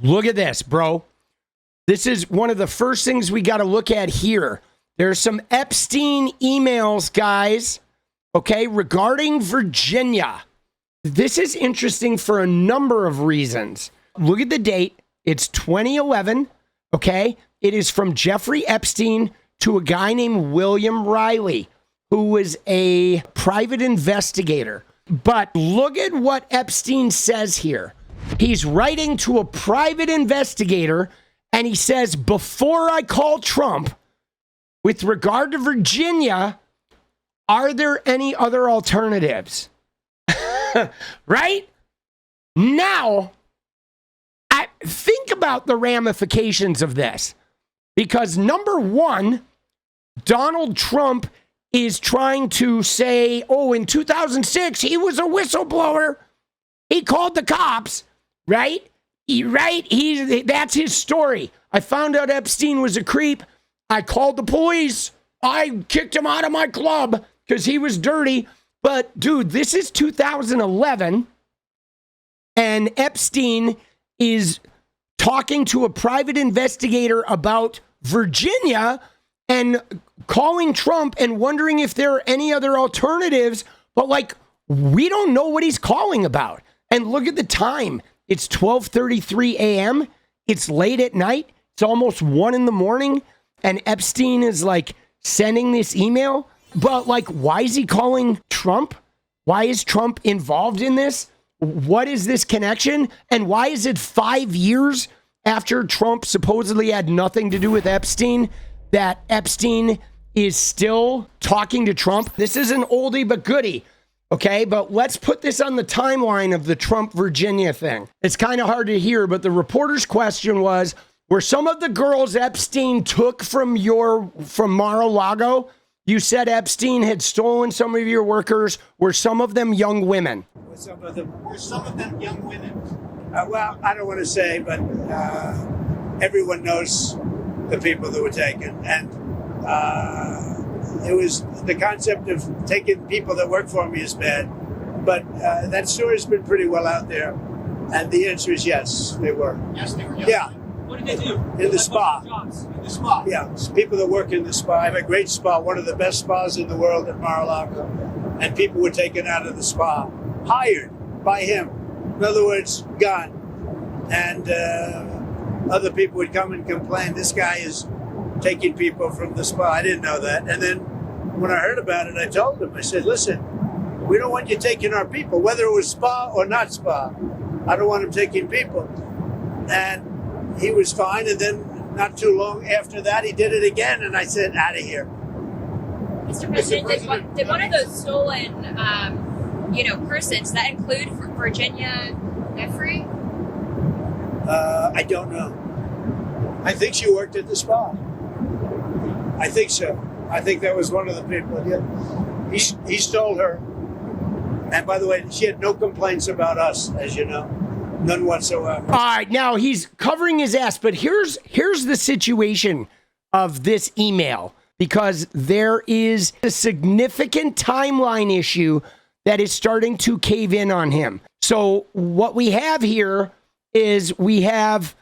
Look at this, bro. This is one of the first things we got to look at here. There's some Epstein emails, guys, okay, regarding Virginia. This is interesting for a number of reasons. Look at the date. It's 2011, okay? It is from Jeffrey Epstein to a guy named William Riley, who was a private investigator. But look at what Epstein says here. He's writing to a private investigator, and he says, before I call Trump, with regard to Virginia, are there any other alternatives? Right? Now, think about the ramifications of this. Because number one, Donald Trump is trying to say, oh, in 2006, he was a whistleblower. He called the cops, right? That's his story. I found out Epstein was a creep. I called the police. I kicked him out of my club because he was dirty. But, dude, this is 2011, and Epstein is talking to a private investigator about Virginia and calling Trump and wondering if there are any other alternatives. But, like, we don't know what he's calling about. And look at the time. It's 12:33 a.m. It's late at night. It's almost 1 in the morning. And Epstein is, like, sending this email. But, like, why is he calling Trump? Why is Trump involved in this? What is this connection? And why is it 5 years after Trump supposedly had nothing to do with Epstein that Epstein is still talking to Trump? This is an oldie but goodie, okay? But let's put this on the timeline of the Trump-Virginia thing. It's kind of hard to hear, but the reporter's question was, were some of the girls Epstein took from Mar-a-Lago? You said Epstein had stolen some of your workers. Were some of them young women? Were some of them young women? Well, I don't want to say, but everyone knows the people that were taken. And it was the concept of taking people that work for me is bad. But that story's been pretty well out there. And the answer is yes, they were. Yes, they were. Young Yeah. women. What did they do? In the spa. Jobs. In the spa. Yeah, it's people that work in the spa. I have a great spa, one of the best spas in the world at Mar-a-Lago. And people were taken out of the spa, hired by him. In other words, gone. And other people would come and complain, this guy is taking people from the spa. I didn't know that. And then when I heard about it, I told him, I said, listen, we don't want you taking our people, whether it was spa or not spa. I don't want him taking people. And he was fine, and then not too long after that, he did it again, and I said, out of here. Mr. President, did one of those stolen, persons, that include Virginia Giuffre? I don't know. I think she worked at the spa. I think so. I think that was one of the people. Yeah. He stole her. And by the way, she had no complaints about us, as you know. None whatsoever. All right, now he's covering his ass, but here's the situation of this email, because there is a significant timeline issue that is starting to cave in on him. So what we have here is we have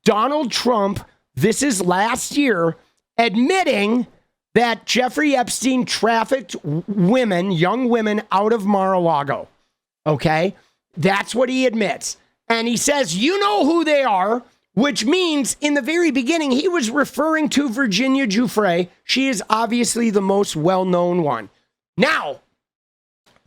Donald Trump, this is last year, admitting that Jeffrey Epstein trafficked women, young women, out of Mar-a-Lago. Okay? That's what he admits. And he says, you know who they are, which means in the very beginning, he was referring to Virginia Giuffre. She is obviously the most well-known one. Now,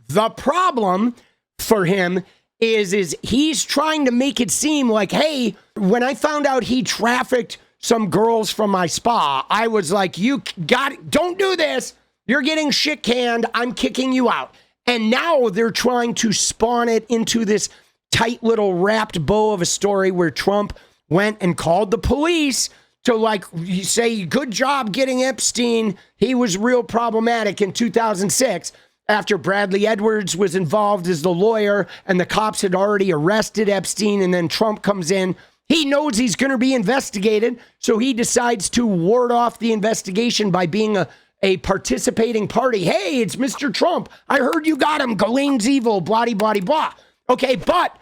the problem for him is he's trying to make it seem like, hey, when I found out he trafficked some girls from my spa, I was like, you got it. Don't do this. You're getting shit canned. I'm kicking you out. And now they're trying to spawn it into this tight little wrapped bow of a story where Trump went and called the police to, like, say, good job getting Epstein. He was real problematic in 2006 after Bradley Edwards was involved as the lawyer and the cops had already arrested Epstein, and then Trump comes in. He knows he's going to be investigated, so he decides to ward off the investigation by being a participating party. Hey, it's Mr. Trump. I heard you got him. Ghislaine's evil, blah, blah, blah, blah. Okay, but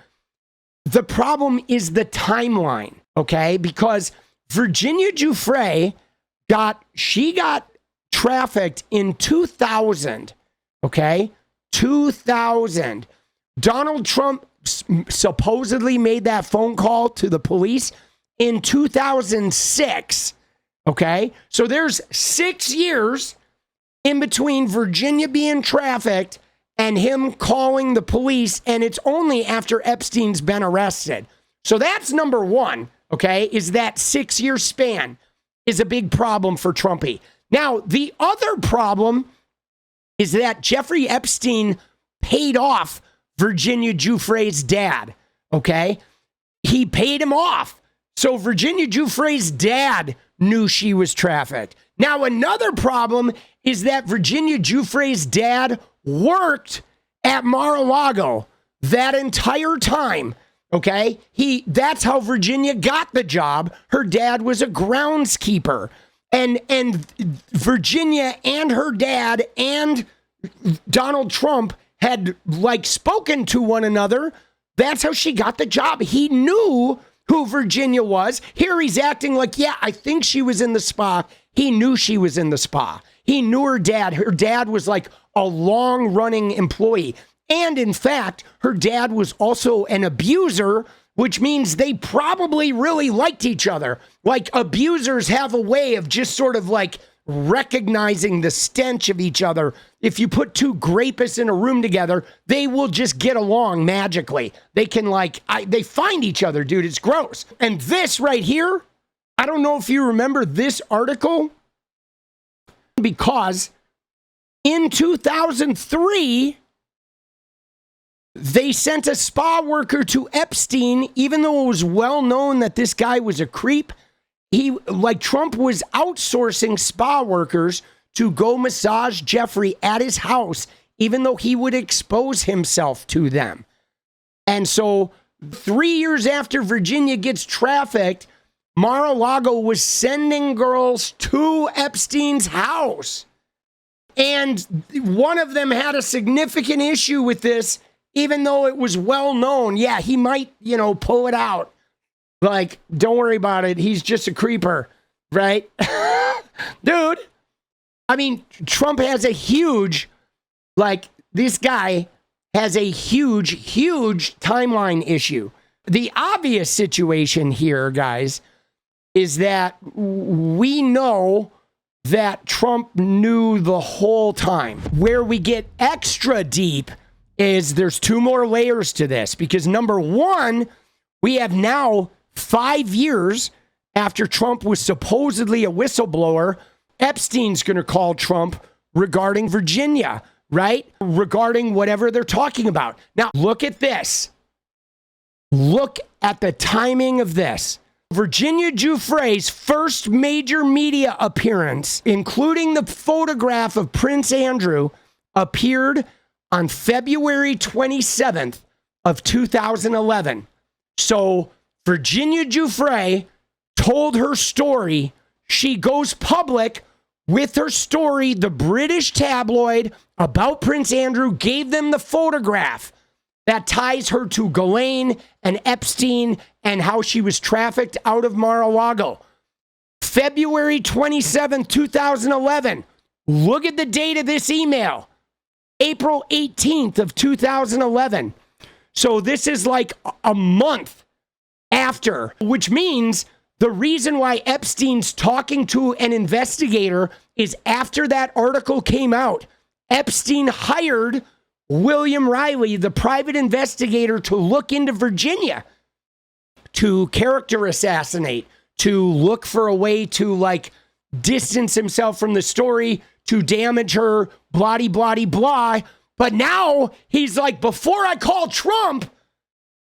the problem is the timeline, okay? Because Virginia Giuffre got trafficked in 2000, okay? 2000. Donald Trump supposedly made that phone call to the police in 2006, okay? So there's 6 years in between Virginia being trafficked and him calling the police, and it's only after Epstein's been arrested. So that's number one, okay, is that 6-year span is a big problem for Trumpy. Now, the other problem is that Jeffrey Epstein paid off Virginia Giuffre's dad, okay? He paid him off. So Virginia Giuffre's dad knew she was trafficked. Now, another problem is that Virginia Giuffre's dad worked at Mar-a-Lago that entire time, okay? That's how Virginia got the job. Her dad was a groundskeeper. And Virginia and her dad and Donald Trump had spoken to one another. That's how she got the job. He knew who Virginia was. Here he's acting like, yeah, I think she was in the spa. He knew she was in the spa. He knew her dad. Her dad was like a long-running employee. And in fact, her dad was also an abuser, which means they probably really liked each other. Like, abusers have a way of just sort of recognizing the stench of each other. If you put two grapists in a room together, they will just get along magically. They can they find each other, dude. It's gross. And this right here, I don't know if you remember this article, because in 2003, they sent a spa worker to Epstein, even though it was well known that this guy was a creep. Trump was outsourcing spa workers to go massage Jeffrey at his house, even though he would expose himself to them. And so 3 years after Virginia gets trafficked, Mar-a-Lago was sending girls to Epstein's house. And one of them had a significant issue with this, even though it was well known. Yeah, he might, pull it out. Don't worry about it. He's just a creeper, right? Dude, I mean, Trump has a huge, this guy has a huge, huge timeline issue. The obvious situation here, guys, is that we know that Trump knew the whole time. Where we get extra deep is there's 2 more layers to this, because number one, we have now 5 years after Trump was supposedly a whistleblower, Epstein's going to call Trump regarding Virginia, right? Regarding whatever they're talking about. Now, look at this. Look at the timing of this. Virginia Giuffre's first major media appearance, including the photograph of Prince Andrew, appeared on February 27th of 2011. So Virginia Giuffre told her story. She goes public with her story. The British tabloid about Prince Andrew gave them the photograph that ties her to Ghislaine and Epstein and how she was trafficked out of Mar-a-Lago. February 27th, 2011. Look at the date of this email. April 18th of 2011. So this is a month after, which means the reason why Epstein's talking to an investigator is after that article came out. Epstein hired William Riley, the private investigator, to look into Virginia, to character assassinate, to look for a way to distance himself from the story, to damage her, blah, blah, blah. But now he's before I call Trump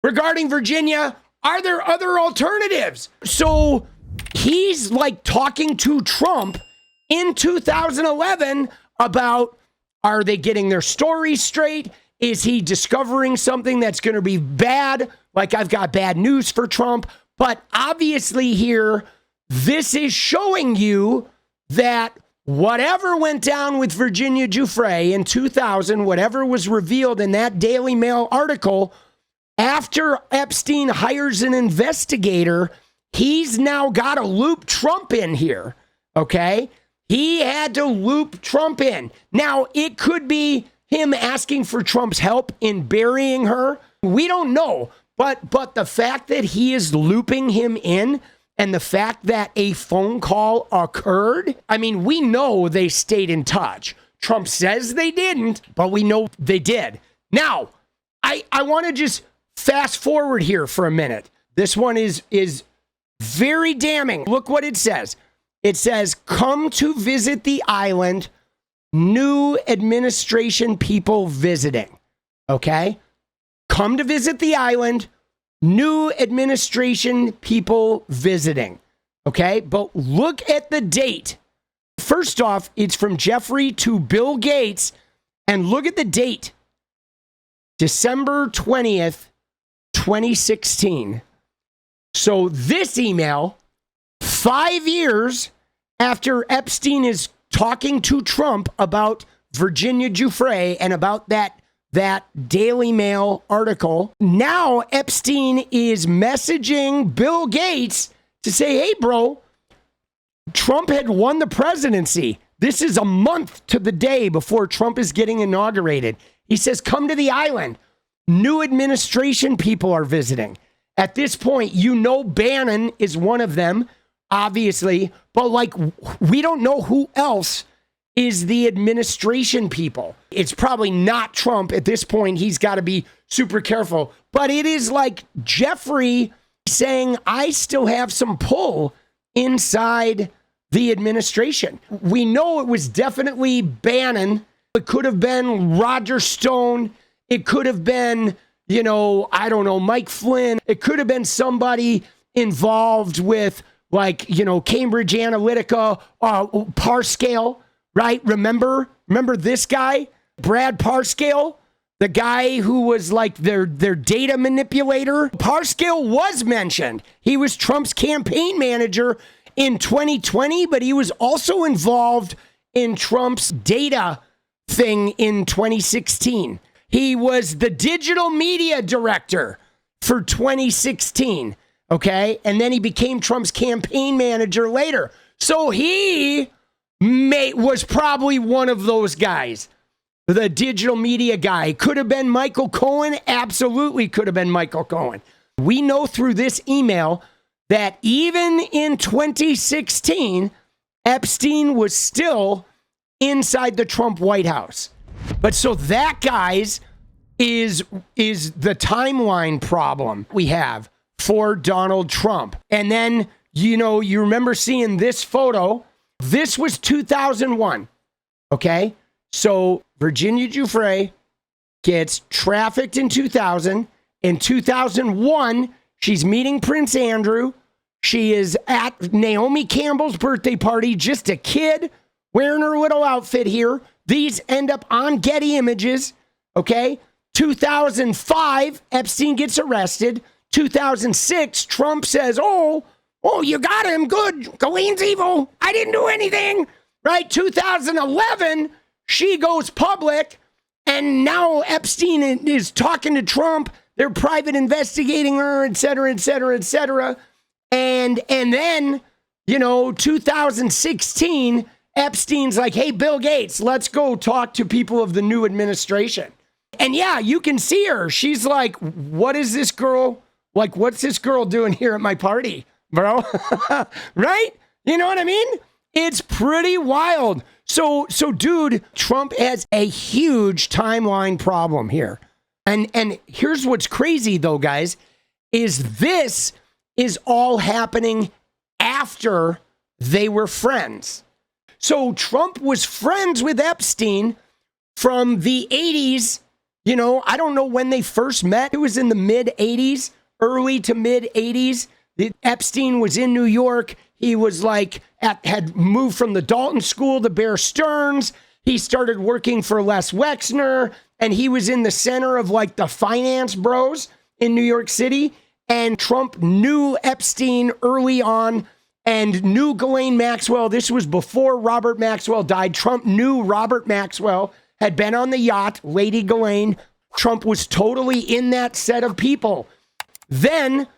regarding Virginia, are there other alternatives? So he's talking to Trump in 2011 about, are they getting their story straight? Is he discovering something that's going to be bad? I've got bad news for Trump. But obviously here, this is showing you that whatever went down with Virginia Giuffre in 2000, whatever was revealed in that Daily Mail article, After Epstein hires an investigator, he's now got to loop Trump in here, okay? He had to loop Trump in. Now, it could be him asking for Trump's help in burying her. We don't know. But the fact that he is looping him in and the fact that a phone call occurred, I mean, we know they stayed in touch. Trump says they didn't, but we know they did. Now, I want to just fast forward here for a minute. This one is very damning. Look what it says. It says, come to visit the island, new administration people visiting. Okay? Come to visit the island, new administration people visiting. Okay? But look at the date. First off, it's from Jeffrey to Bill Gates. And look at the date. December 20th, 2016. So this email, 5 years after Epstein is talking to Trump about Virginia Giuffre and about that Daily Mail article, now Epstein is messaging Bill Gates to say, hey, bro, Trump had won the presidency. This is a month to the day before Trump is getting inaugurated. He says, come to the island. New administration people are visiting. At this point, you know Bannon is one of them, obviously, but like we don't know who else is the administration people. It's probably not Trump at this point. He's got to be super careful. But it is like Jeffrey saying, I still have some pull inside the administration. We know it was definitely Bannon. It could have been Roger Stone. It could have been, I don't know, Mike Flynn. It could have been somebody involved with Cambridge Analytica, Parscale, right? Remember this guy, Brad Parscale, the guy who was like their data manipulator? Parscale was mentioned. He was Trump's campaign manager in 2020, but he was also involved in Trump's data thing in 2016. He was the digital media director for 2016, okay? And then he became Trump's campaign manager later. So he was probably one of those guys, the digital media guy. Could have been Michael Cohen. Absolutely could have been Michael Cohen. We know through this email that even in 2016, Epstein was still inside the Trump White House. But so that, guys, is the timeline problem we have for Donald Trump. And then, you remember seeing this photo. This was 2001, okay? So Virginia Giuffre gets trafficked in 2000. In 2001, she's meeting Prince Andrew. She is at Naomi Campbell's birthday party, just a kid wearing her little outfit here. These end up on Getty Images, okay? 2005, Epstein gets arrested. 2006, Trump says, oh, you got him. Good. Colleen's evil. I didn't do anything. Right? 2011, she goes public. And now Epstein is talking to Trump. They're private investigating her, et cetera, et cetera, et cetera. And then, 2016, Epstein's like, hey, Bill Gates, let's go talk to people of the new administration. And yeah, you can see her. She's like, what is this girl? Like, what's this girl doing here at my party, bro? Right? You know what I mean? It's pretty wild. So dude, Trump has a huge timeline problem here. And here's what's crazy though, guys, is this is all happening after they were friends. So Trump was friends with Epstein from the 80s. I don't know when they first met. It was in the mid 80s, early to mid 80s. Epstein was in New York. He was had moved from the Dalton School to Bear Stearns. He started working for Les Wexner, and he was in the center of the finance bros in New York City. And Trump knew Epstein early on and knew Ghislaine Maxwell. This was before Robert Maxwell died. Trump knew Robert Maxwell had been on the yacht, Lady Ghislaine, Trump was totally in that set of people. Then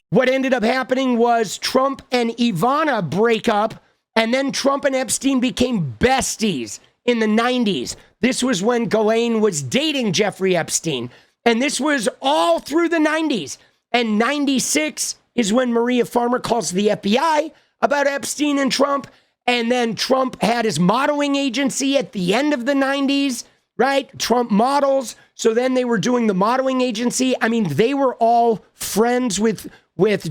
what ended up happening was Trump and Ivana break up, and then Trump and Epstein became besties in the 90s. This was when Ghislaine was dating Jeffrey Epstein. And this was all through the 90s. And 96 is when Maria Farmer calls the FBI about Epstein and Trump. And then Trump had his modeling agency at the end of the 90s, right? Trump Models. So then they were doing the modeling agency. I mean, they were all friends with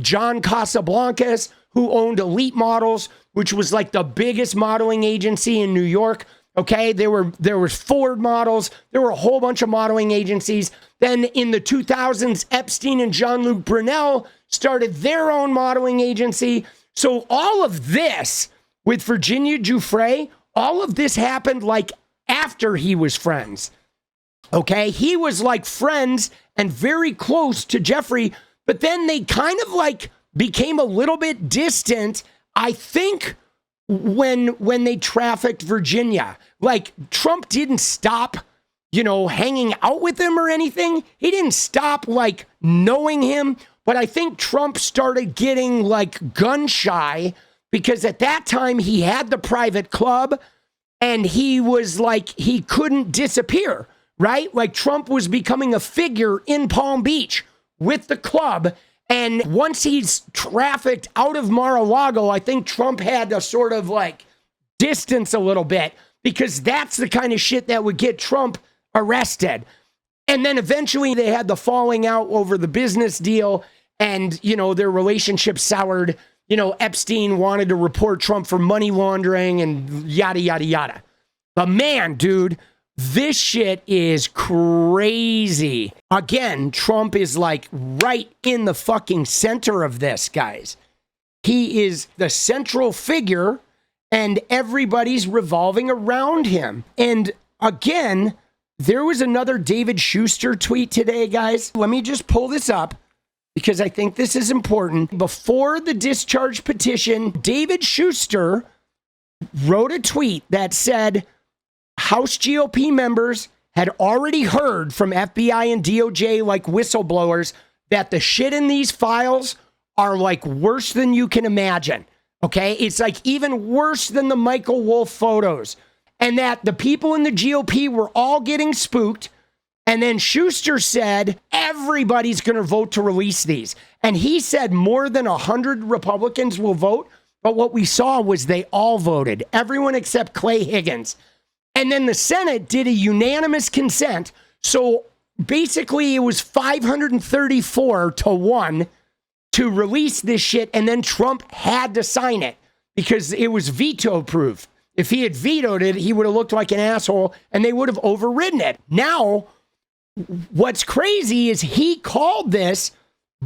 John Casablancas, who owned Elite Models, which was like the biggest modeling agency in New York. Okay, there was Ford Models. There were a whole bunch of modeling agencies. Then in the 2000s, Epstein and Jean-Luc Brunel started their own modeling agency. So all of this with Virginia Giuffre, all of this happened like after he was friends. Okay, he was like friends and very close to Jeffrey, but then they kind of like became a little bit distant, I think, when they trafficked Virginia. Like, Trump didn't stop, hanging out with him or anything. He didn't stop, like, knowing him. But I think Trump started getting, like, gun shy, because at that time he had the private club and he was like, he couldn't disappear, right? Like, Trump was becoming a figure in Palm Beach with the club. And once he's trafficked out of Mar-a-Lago, I think Trump had to sort of like distance a little bit, because that's the kind of shit that would get Trump arrested. And then eventually they had the falling out over the business deal, and, their relationship soured. Epstein wanted to report Trump for money laundering and yada, yada, yada. But man, dude, this shit is crazy. Again, Trump is like right in the fucking center of this, guys. He is the central figure and everybody's revolving around him. And again, there was another David Schuster tweet today, guys. Let me just pull this up because I think this is important. Before the discharge petition, David Schuster wrote a tweet that said, House GOP members had already heard from FBI and DOJ, like whistleblowers, that the shit in these files are like worse than you can imagine. Okay? It's like even worse than the Michael Wolff photos. And that the people in the GOP were all getting spooked. And then Schuster said, everybody's going to vote to release these. And he said more than 100 Republicans will vote. But what we saw was they all voted. Everyone except Clay Higgins. And then the Senate did a unanimous consent. So basically it was 534-1 to release this shit. And then Trump had to sign it because it was veto proof. If he had vetoed it, he would have looked like an asshole and they would have overridden it. Now, what's crazy is he called this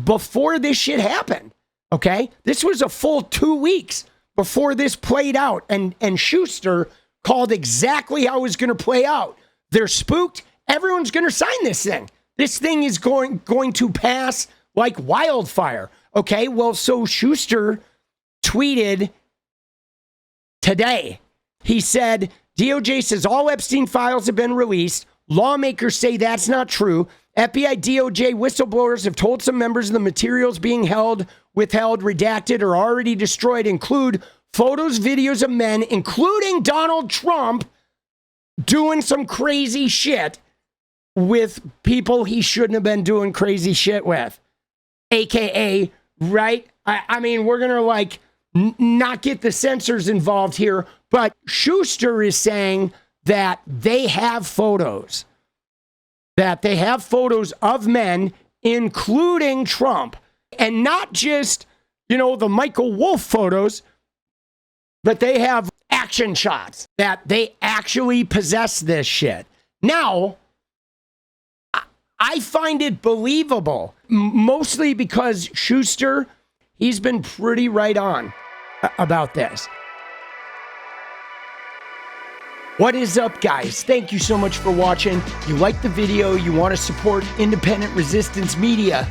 before this shit happened. Okay? This was a full 2 weeks before this played out. And Schuster called exactly how it was going to play out. They're spooked. Everyone's going to sign this thing. This thing is going to pass like wildfire. Okay, well, so Schuster tweeted today. He said, DOJ says all Epstein files have been released. Lawmakers say that's not true. FBI, DOJ whistleblowers have told some members of the materials being withheld, redacted, or already destroyed include photos, videos of men, including Donald Trump, doing some crazy shit with people he shouldn't have been doing crazy shit with. AKA, right? I mean, we're going to like not get the censors involved here, but Schuster is saying that they have photos. That they have photos of men, including Trump. And not just, the Michael Wolff photos, but they have action shots that they actually possess this shit. Now, I find it believable, mostly because Schuster, he's been pretty right on about this. What is up, guys? Thank you so much for watching. If you like the video, you want to support independent resistance media,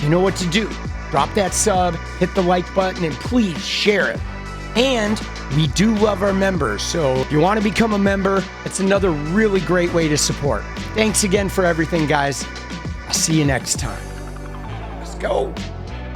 you know what to do. Drop that sub, hit the like button, and please share it. And we do love our members. So if you want to become a member, it's another really great way to support. Thanks again for everything, guys. I'll see you next time. Let's go.